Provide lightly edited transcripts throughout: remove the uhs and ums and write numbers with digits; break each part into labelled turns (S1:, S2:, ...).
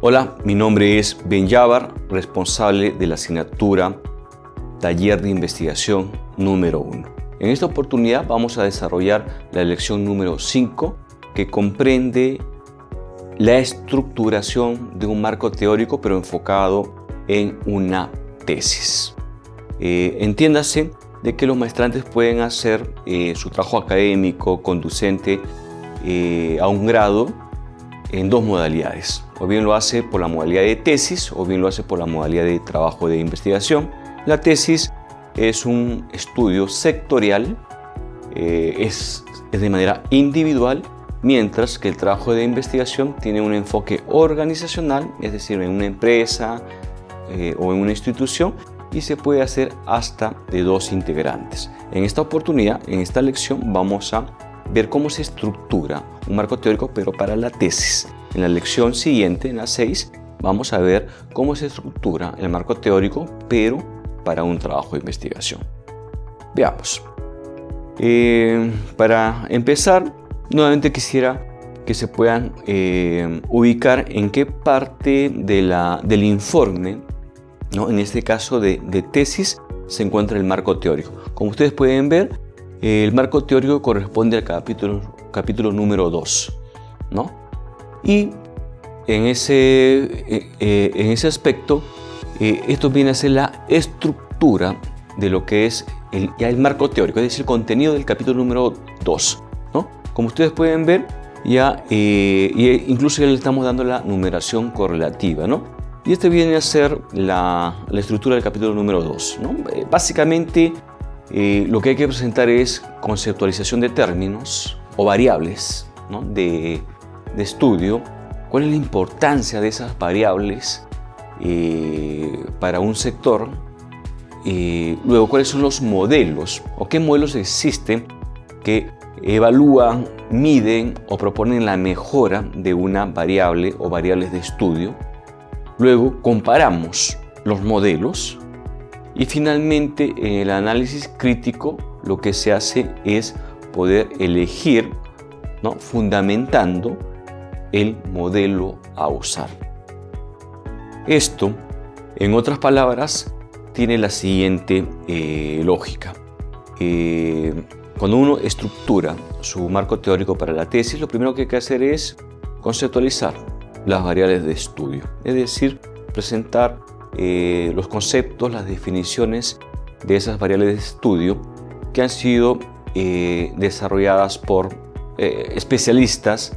S1: Hola, mi nombre es Ben Yabar, responsable de la asignatura Taller de Investigación número 1. En esta oportunidad vamos a desarrollar la lección número 5, que comprende la estructuración de un marco teórico, pero enfocado en una tesis. Entiéndase de que los maestrantes pueden hacer su trabajo académico conducente a un grado en dos modalidades. O bien lo hace por la modalidad de tesis o bien lo hace por la modalidad de trabajo de investigación. La tesis es un estudio sectorial, es de manera individual, mientras que el trabajo de investigación tiene un enfoque organizacional, es decir, en una empresa o en una institución, y se puede hacer hasta de 2 integrantes. En esta oportunidad, en esta lección, vamos a ver cómo se estructura un marco teórico, pero para la tesis. En la lección siguiente, en la 6, vamos a ver cómo se estructura el marco teórico, pero para un trabajo de investigación. Veamos. Para empezar, nuevamente quisiera que se puedan ubicar en qué parte del informe, ¿no? En este caso de tesis, se encuentra el marco teórico. Como ustedes pueden ver, el marco teórico corresponde al capítulo número 2, ¿no? Y en ese aspecto, esto viene a ser la estructura de lo que es el marco teórico, es decir, el contenido del capítulo número 2, ¿no? Como ustedes pueden ver, incluso ya le estamos dando la numeración correlativa, ¿no? Y este viene a ser la estructura del capítulo número 2, ¿no? Básicamente, lo que hay que presentar es conceptualización de términos o variables, ¿no? de estudio. ¿Cuál es la importancia de esas variables para un sector? Luego, ¿cuáles son los modelos o qué modelos existen que evalúan, miden o proponen la mejora de una variable o variables de estudio? Luego, comparamos los modelos. Y finalmente, en el análisis crítico, lo que se hace es poder elegir, ¿no? Fundamentando el modelo a usar. Esto, en otras palabras, tiene la siguiente lógica. Cuando uno estructura su marco teórico para la tesis, lo primero que hay que hacer es conceptualizar las variables de estudio, es decir, presentar los conceptos, las definiciones de esas variables de estudio que han sido desarrolladas por especialistas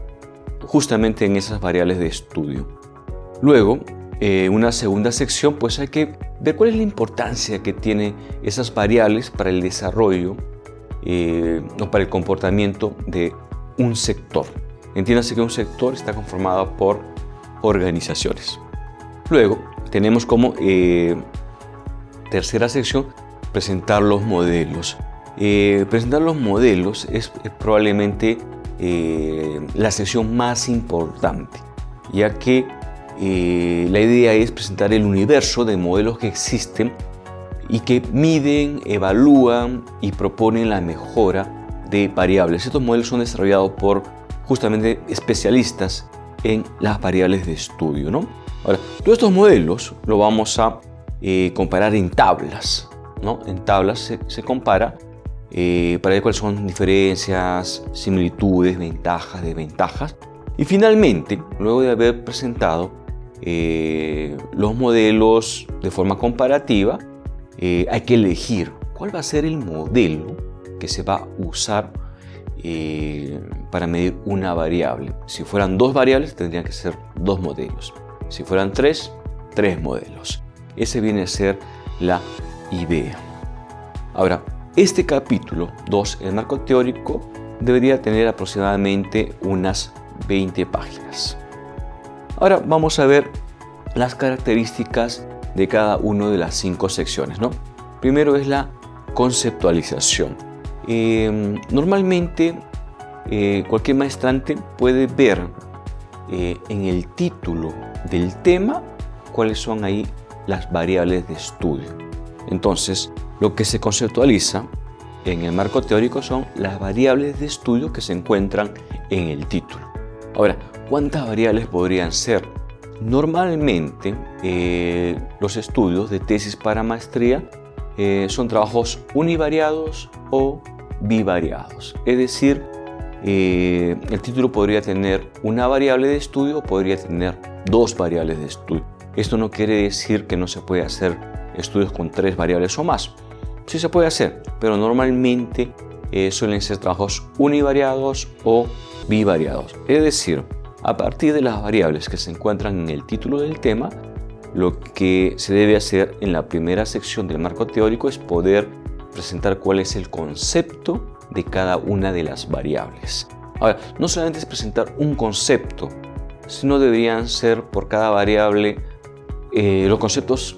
S1: justamente en esas variables de estudio. Luego, una segunda sección, pues hay que ver cuál es la importancia que tienen esas variables para el desarrollo o para el comportamiento de un sector. Entiéndase que un sector está conformado por organizaciones. Luego, tenemos como tercera sección presentar los modelos. Presentar los modelos es probablemente la sección más importante, ya que la idea es presentar el universo de modelos que existen y que miden, evalúan y proponen la mejora de variables. Estos modelos son desarrollados por justamente especialistas en las variables de estudio, ¿no? Ahora, todos estos modelos los vamos a comparar en tablas, ¿no? En tablas se compara para ver cuáles son diferencias, similitudes, ventajas, desventajas. Y finalmente, luego de haber presentado los modelos de forma comparativa, hay que elegir cuál va a ser el modelo que se va a usar para medir una variable. Si fueran 2 variables, tendrían que ser 2 modelos. Si fueran 3 modelos. Ese viene a ser la idea. Ahora, este capítulo 2, el marco teórico, debería tener aproximadamente unas 20 páginas. Ahora vamos a ver las características de cada una de las 5 secciones, ¿no? Primero es la conceptualización. Normalmente cualquier maestrante puede ver en el título del tema cuáles son ahí las variables de estudio. Entonces, lo que se conceptualiza en el marco teórico son las variables de estudio que se encuentran en el título. Ahora, ¿cuántas variables podrían ser? Normalmente los estudios de tesis para maestría son trabajos univariados o bivariados. Es decir, el título podría tener una variable de estudio o podría tener dos variables de estudio. Esto no quiere decir que no se puede hacer estudios con 3 variables o más. Sí se puede hacer, pero normalmente suelen ser trabajos univariados o bivariados. Es decir, a partir de las variables que se encuentran en el título del tema, lo que se debe hacer en la primera sección del marco teórico es poder presentar cuál es el concepto de cada una de las variables. Ahora, no solamente es presentar un concepto, sino deberían ser por cada variable los conceptos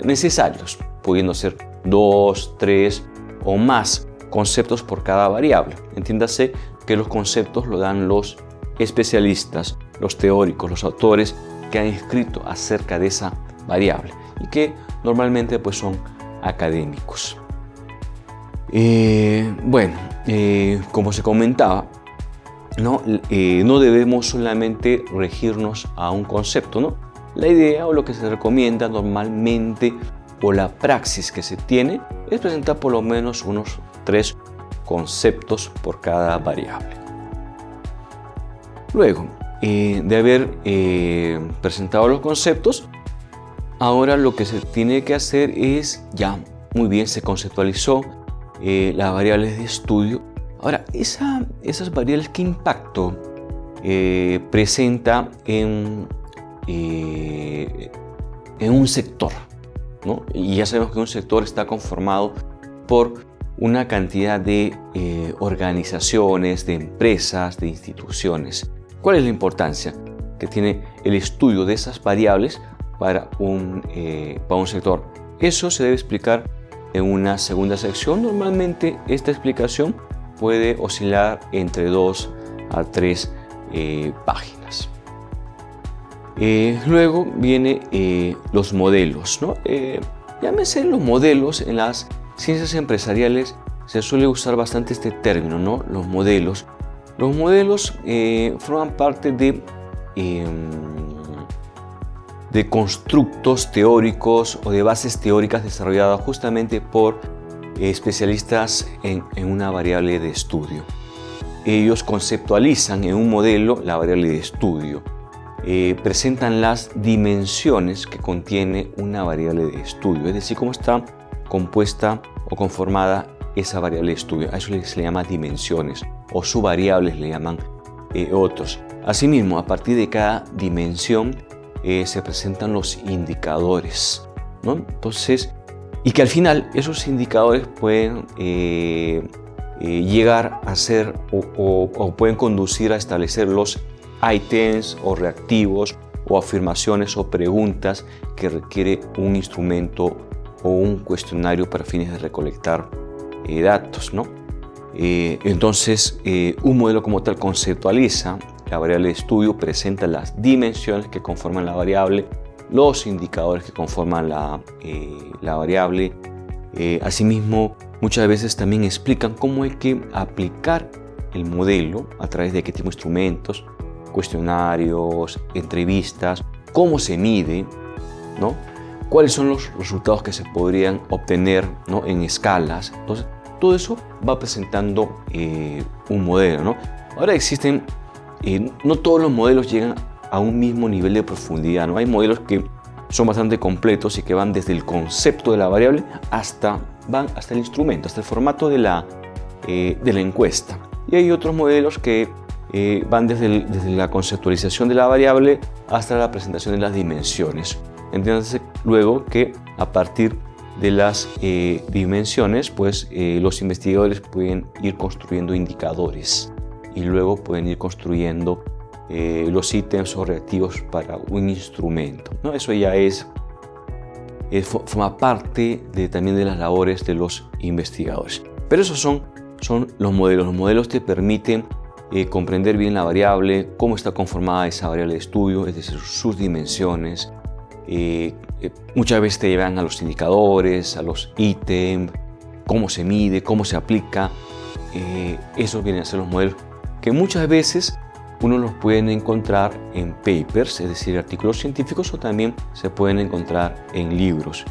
S1: necesarios, pudiendo ser 2, 3 o más conceptos por cada variable. Entiéndase que los conceptos lo dan los especialistas, los teóricos, los autores que han escrito acerca de esa variable y que normalmente pues son académicos. Como se comentaba, no debemos solamente regirnos a un concepto, ¿no? La idea o lo que se recomienda normalmente o la praxis que se tiene es presentar por lo menos unos 3 conceptos por cada variable. Luego de haber presentado los conceptos, ahora lo que se tiene que hacer es, ya muy bien se conceptualizó las variables de estudio. Ahora, esas variables, ¿qué impacto presenta en un sector, ¿no? Y ya sabemos que un sector está conformado por una cantidad de organizaciones, de empresas, de instituciones. ¿Cuál es la importancia que tiene el estudio de esas variables para un sector? Eso se debe explicar en una segunda sección. Normalmente esta explicación puede oscilar entre 2 a 3 páginas. Luego viene los modelos, ¿no? Llámese los modelos. En las ciencias empresariales se suele usar bastante este término, ¿no? Los modelos. Los modelos forman parte de constructos teóricos o de bases teóricas desarrolladas justamente por especialistas en una variable de estudio. Ellos conceptualizan en un modelo la variable de estudio. Presentan las dimensiones que contiene una variable de estudio, es decir, cómo está compuesta o conformada esa variable de estudio. A eso se le llama dimensiones o subvariables le llaman otros. Asimismo, a partir de cada dimensión se presentan los indicadores, ¿no? Entonces, y que al final esos indicadores pueden llegar a ser o pueden conducir a establecer los ítems o reactivos o afirmaciones o preguntas que requiere un instrumento o un cuestionario para fines de recolectar datos, ¿no? Entonces, un modelo como tal conceptualiza la variable de estudio, presenta las dimensiones que conforman la variable, los indicadores que conforman la variable. Asimismo, muchas veces también explican cómo hay que aplicar el modelo, a través de qué tipo de instrumentos, cuestionarios, entrevistas, cómo se mide, ¿no? Cuáles son los resultados que se podrían obtener, ¿no? En escalas. Entonces, todo eso va presentando un modelo, ¿no? Ahora existen, no todos los modelos llegan a un mismo nivel de profundidad, ¿no? Hay modelos que son bastante completos y que van desde el concepto de la variable hasta el instrumento, hasta el formato de la encuesta. Y hay otros modelos que van desde la conceptualización de la variable hasta la presentación de las dimensiones. Entiéndase luego que a partir de las dimensiones, pues los investigadores pueden ir construyendo indicadores y luego pueden ir construyendo los ítems o reactivos para un instrumento, ¿no? Eso ya forma parte también de las labores de los investigadores. Pero esos son los modelos. Los modelos te permiten comprender bien la variable, cómo está conformada esa variable de estudio, es decir, sus dimensiones. Muchas veces te llevan a los indicadores, a los ítems, cómo se mide, cómo se aplica. Esos vienen a ser los modelos que muchas veces uno los pueden encontrar en papers, es decir, artículos científicos, o también se pueden encontrar en libros.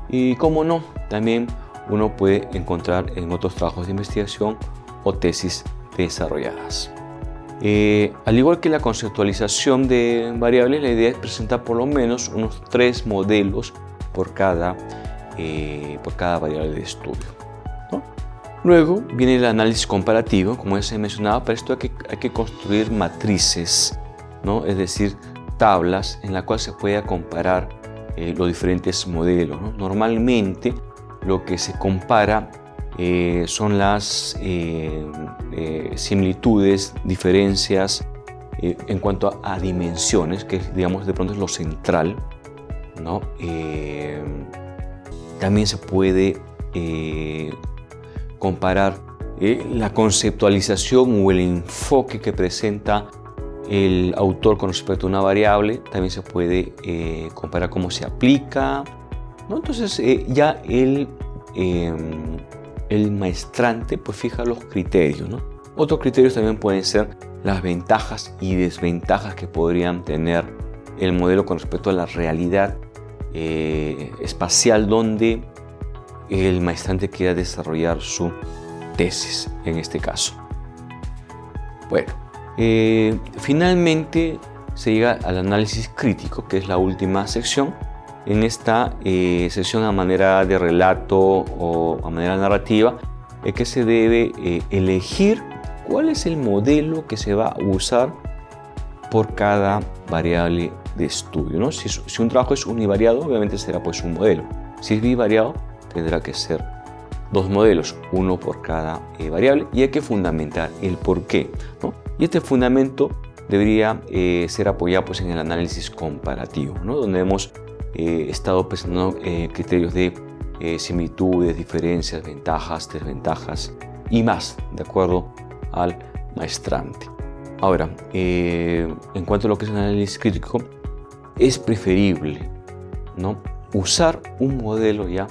S1: Y cómo no, también uno puede encontrar en otros trabajos de investigación o tesis desarrolladas. Al igual que la conceptualización de variables, la idea es presentar por lo menos unos 3 modelos por cada variable de estudio, ¿no? Luego viene el análisis comparativo. Como ya se mencionaba, para esto hay que construir matrices, ¿no? Es decir, tablas en las cuales se pueda comparar los diferentes modelos, ¿no? Normalmente lo que se compara son las similitudes, diferencias en cuanto a dimensiones, que digamos de pronto es lo central, ¿no? También se puede comparar la conceptualización o el enfoque que presenta el autor con respecto a una variable. También se puede comparar cómo se aplica, ¿no? Entonces ya el maestrante pues fija los criterios, ¿no? Otros criterios también pueden ser las ventajas y desventajas que podrían tener el modelo con respecto a la realidad espacial donde el maestrante quiera desarrollar su tesis, en este caso. Bueno, finalmente se llega al análisis crítico, que es la última sección. En esta sección, a manera de relato o a manera narrativa, es que se debe elegir cuál es el modelo que se va a usar por cada variable de estudio, ¿no? Si un trabajo es univariado, obviamente será pues un modelo. Si es bivariado, tendrá que ser 2 modelos, uno por cada variable, y hay que fundamentar el por qué, ¿no? Y este fundamento debería ser apoyado pues en el análisis comparativo, ¿no? Donde hemos estado presentando criterios de similitudes, diferencias, ventajas, desventajas y más, de acuerdo al maestrante. Ahora, en cuanto a lo que es el análisis crítico, es preferible, ¿no?, usar un modelo ya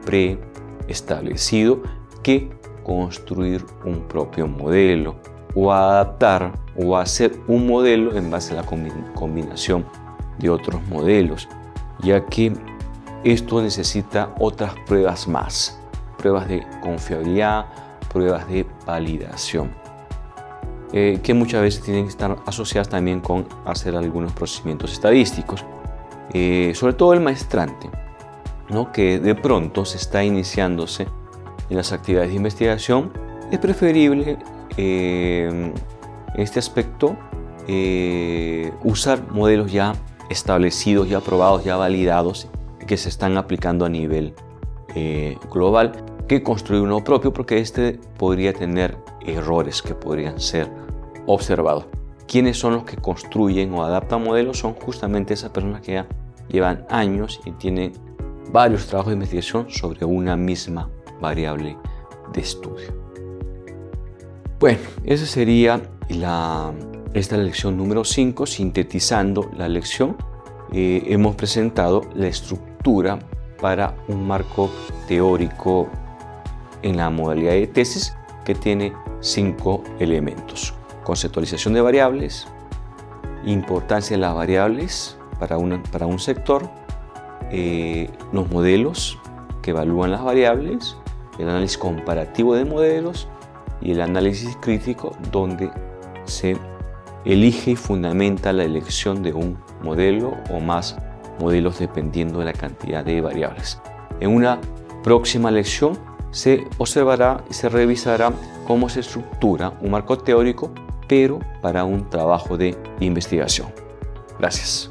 S1: preestablecido que construir un propio modelo o adaptar o hacer un modelo en base a la combinación de otros modelos, ya que esto necesita otras pruebas más, pruebas de confiabilidad, pruebas de validación, que muchas veces tienen que estar asociadas también con hacer algunos procedimientos estadísticos, sobre todo el maestrante, ¿no?, que de pronto se está iniciándose en las actividades de investigación. Es preferible en este aspecto usar modelos ya establecidos, ya probados, ya validados, que se están aplicando a nivel global, que construir uno propio, porque este podría tener errores que podrían ser observados. ¿Quiénes son los que construyen o adaptan modelos? Son justamente esas personas que ya llevan años y tienen varios trabajos de investigación sobre una misma variable de estudio. Bueno, esa sería esta lección número 5. Sintetizando la lección, hemos presentado la estructura para un marco teórico en la modalidad de tesis, que tiene 5 elementos: conceptualización de variables, importancia de las variables para un sector, los modelos que evalúan las variables, el análisis comparativo de modelos y el análisis crítico, donde se elige y fundamenta la elección de un modelo o más modelos dependiendo de la cantidad de variables. En una próxima lección se observará y se revisará cómo se estructura un marco teórico, pero para un trabajo de investigación. Gracias.